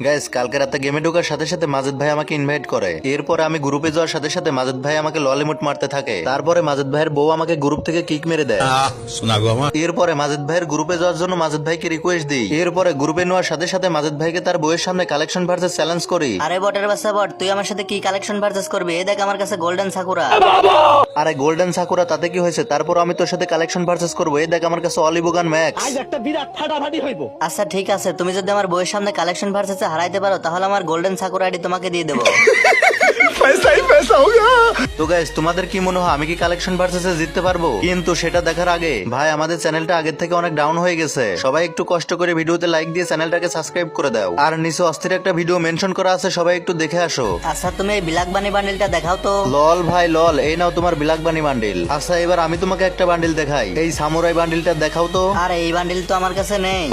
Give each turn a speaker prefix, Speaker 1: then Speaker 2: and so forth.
Speaker 1: Guys কালকে রাতে গেমে ঢোকার সাথে সাথে মাজেদ ভাই আমাকে ইনভাইট করে। এরপরে আমি গ্রুপে যাওয়ার সাথে সাথে মাজেদ ভাই আমাকে ললিমুট মারতে থাকে। তারপরে মাজেদ ভাইয়ের বউ আমাকে গ্রুপ থেকে কিক মেরে দেয়। এরপরে মাজেদ ভাইয়ের গ্রুপে যাওয়ার জন্য মাজেদ ভাইকে রিকোয়েস্ট দিই। এরপরে গ্রুপে নেওয়ার সাথে সাথে মাজেদ ভাইকে তার বউয়ের সামনে কালেকশন ভার্সেস চ্যালেঞ্জ করি।
Speaker 2: আরে বটের বাচ্চা বট, তুই আমার সাথে কি কালেকশন পারচেজ করবি? এই দেখ আমার কাছে গোল্ডেন সাকুরা।
Speaker 1: আরে গোল্ডেন সাকুরা তাতে কি হয়েছে, তারপর আমি তোর সাথে কালেকশন ভার্সেস করবো। এই দেখ আমার কাছে অলিবোগান ম্যাক্স।
Speaker 2: আচ্ছা ঠিক আছে, তুমি যদি আমার বউয়ের সামনে কালেকশন ভার্সেসে হারাইতে পারো তাহলে আমার গোল্ডেন সাকুরা আইডি তোমাকে দিয়ে দেবো।
Speaker 1: তো গাইস তোমাদের কি মনে হয় আমি কি কালেকশন ভার্সেসে জিততে পারবো? কিন্তু সেটা দেখার আগে ভাই আমাদের চ্যানেলটা আগের থেকে অনেক ডাউন হয়ে গেছে। সবাই একটু কষ্ট করে ভিডিওতে লাইক দিয়ে চ্যানেলটাকে সাবস্ক্রাইব করে দাও। আর নিচে অস্থির একটা ভিডিও মেনশন করা আছে, সবাই একটু দেখে আসো।
Speaker 2: আচ্ছা তুমি এই ব্ল্যাক বানি বান্ডিলটা দেখাও তো।
Speaker 1: লল ভাই লল, এই নাও তোমার ব্ল্যাক বানি বান্ডিল। আচ্ছা এবার আমি তোমাকে একটা বান্ডিল দেখাই, এই সামুরাই বান্ডিলটা দেখাও তো।
Speaker 2: আর এই বান্ডিল তো আমার কাছে নেই।